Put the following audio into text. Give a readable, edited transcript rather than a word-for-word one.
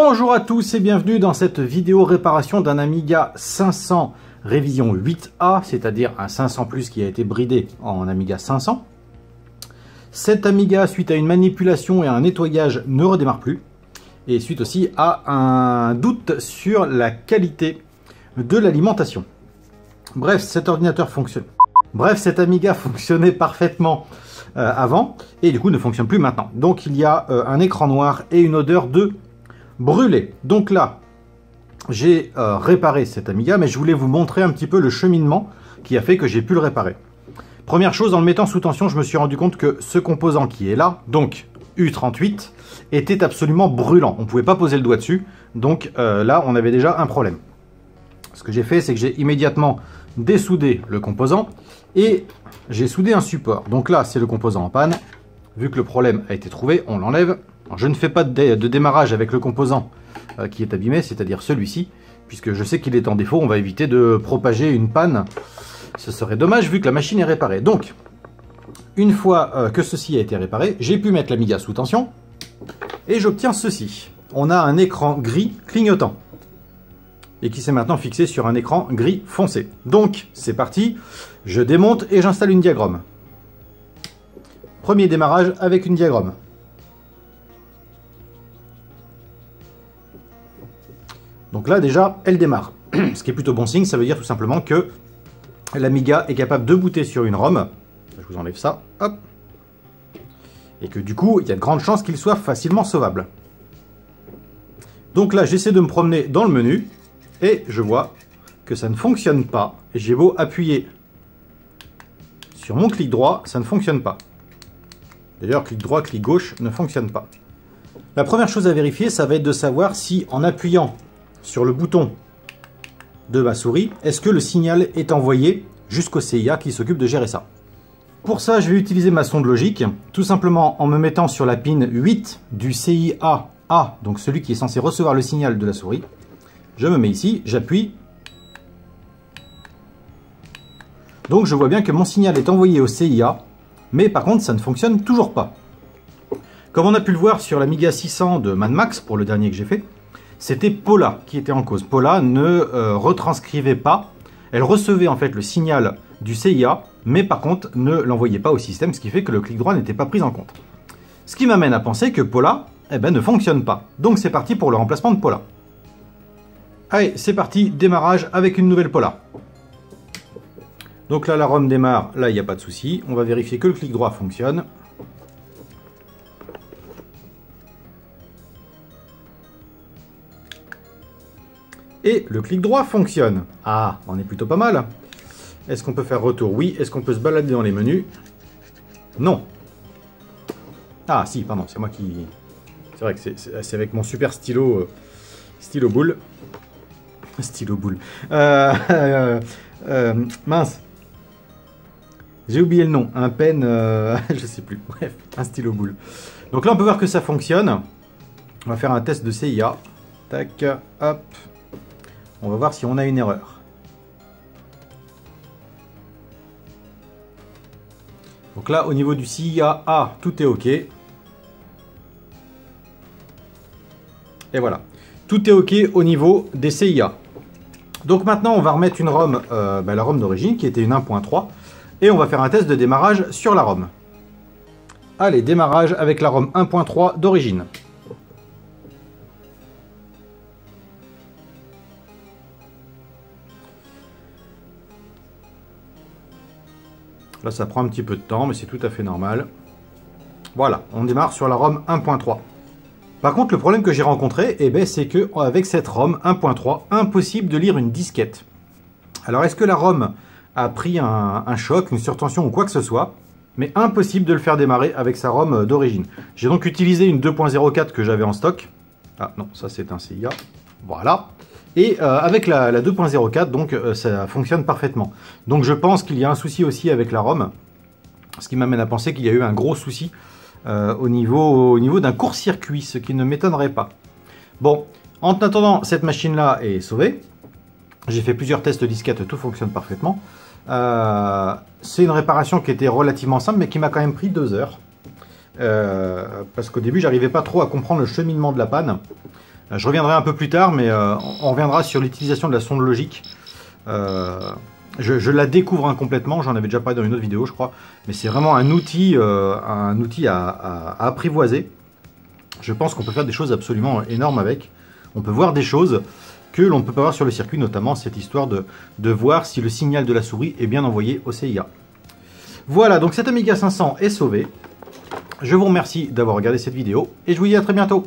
Bonjour à tous et bienvenue dans cette vidéo réparation d'un Amiga 500 révision 8A, c'est-à-dire un 500 Plus qui a été bridé en Amiga 500. Cet Amiga, suite à une manipulation et un nettoyage, ne redémarre plus. Et suite aussi à un doute sur la qualité de l'alimentation. Bref, cet ordinateur fonctionne. Bref, cet Amiga fonctionnait parfaitement avant et du coup ne fonctionne plus maintenant. Donc il y a un écran noir et une odeur de brûlé. Donc là, j'ai réparé cet Amiga, mais je voulais vous montrer un petit peu le cheminement qui a fait que j'ai pu le réparer. Première chose, en le mettant sous tension, je me suis rendu compte que ce composant qui est là, donc U38, était absolument brûlant. On ne pouvait pas poser le doigt dessus, donc là, on avait déjà un problème. Ce que j'ai fait, c'est que j'ai immédiatement dessoudé le composant et j'ai soudé un support. Donc là, c'est le composant en panne. Vu que le problème a été trouvé, on l'enlève. Je ne fais pas de démarrage avec le composant qui est abîmé, c'est-à-dire celui-ci, puisque je sais qu'il est en défaut. On va éviter de propager une panne. Ce serait dommage vu que la machine est réparée. Donc, une fois que ceci a été réparé, j'ai pu mettre l'Amiga sous tension et j'obtiens ceci. On a un écran gris clignotant et qui s'est maintenant fixé sur un écran gris foncé. Donc, c'est parti. Je démonte et j'installe une diagramme. Premier démarrage avec une diagramme. Donc là, déjà, elle démarre. Ce qui est plutôt bon signe, ça veut dire tout simplement que l'Amiga est capable de booter sur une ROM. Je vous enlève ça, hop. Et que du coup, il y a de grandes chances qu'il soit facilement sauvable. Donc là, j'essaie de me promener dans le menu, et je vois que ça ne fonctionne pas. Et j'ai beau appuyer sur mon clic droit, ça ne fonctionne pas. D'ailleurs, clic droit, clic gauche ne fonctionne pas. La première chose à vérifier, ça va être de savoir si, en appuyant sur le bouton de ma souris, est-ce que le signal est envoyé jusqu'au CIA qui s'occupe de gérer ça. Pour ça, je vais utiliser ma sonde logique, tout simplement en me mettant sur la pin 8 du CIA A, donc celui qui est censé recevoir le signal de la souris. Je me mets ici, j'appuie. Donc je vois bien que mon signal est envoyé au CIA, mais par contre ça ne fonctionne toujours pas. Comme on a pu le voir sur l'Amiga 600 de Mad Max, pour le dernier que j'ai fait, c'était Paula qui était en cause. Paula ne retranscrivait pas, elle recevait en fait le signal du CIA, mais par contre ne l'envoyait pas au système, ce qui fait que le clic droit n'était pas pris en compte. Ce qui m'amène à penser que Paula ne fonctionne pas. Donc c'est parti pour le remplacement de Paula. Allez, c'est parti, démarrage avec une nouvelle Paula. Donc là, la ROM démarre, là il n'y a pas de souci. On va vérifier que le clic droit fonctionne. Et le clic droit fonctionne. Ah, on est plutôt pas mal. Est-ce qu'on peut faire retour? Oui. Est-ce qu'on peut se balader dans les menus? Non. Ah si, pardon, c'est moi qui... C'est vrai que c'est avec mon super stylo... stylo boule. Stylo boule. Mince. J'ai oublié le nom. Un pen... je sais plus. Bref, un stylo boule. Donc là, on peut voir que ça fonctionne. On va faire un test de CIA. Tac, hop. On va voir si on a une erreur. Donc là, au niveau du CIA A, tout est OK. Et voilà. Tout est OK au niveau des CIA. Donc maintenant, on va remettre une ROM, la ROM d'origine, qui était une 1.3. Et on va faire un test de démarrage sur la ROM. Allez, démarrage avec la ROM 1.3 d'origine. Là, ça prend un petit peu de temps, mais c'est tout à fait normal. Voilà, on démarre sur la ROM 1.3. Par contre, le problème que j'ai rencontré, c'est qu'avec cette ROM 1.3, impossible de lire une disquette. Alors, est-ce que la ROM a pris un choc, une surtension ou quoi que ce soit? Mais impossible de le faire démarrer avec sa ROM d'origine. J'ai donc utilisé une 2.04 que j'avais en stock. Ah non, ça c'est un CIA. Voilà. Et avec la 2.04, donc ça fonctionne parfaitement. Donc je pense qu'il y a un souci aussi avec la ROM, ce qui m'amène à penser qu'il y a eu un gros souci au niveau d'un court-circuit, ce qui ne m'étonnerait pas. Bon, en attendant, cette machine-là est sauvée. J'ai fait plusieurs tests de disquette, tout fonctionne parfaitement. C'est une réparation qui était relativement simple, mais qui m'a quand même pris 2 heures. Parce qu'au début, j'arrivais pas trop à comprendre le cheminement de la panne. Je reviendrai un peu plus tard, mais on reviendra sur l'utilisation de la sonde logique. Je la découvre incomplètement, j'en avais déjà parlé dans une autre vidéo, je crois. Mais c'est vraiment un outil à apprivoiser. Je pense qu'on peut faire des choses absolument énormes avec. On peut voir des choses que l'on ne peut pas voir sur le circuit, notamment cette histoire de voir si le signal de la souris est bien envoyé au CIA. Voilà, donc cet Amiga 500 est sauvé. Je vous remercie d'avoir regardé cette vidéo et je vous dis à très bientôt.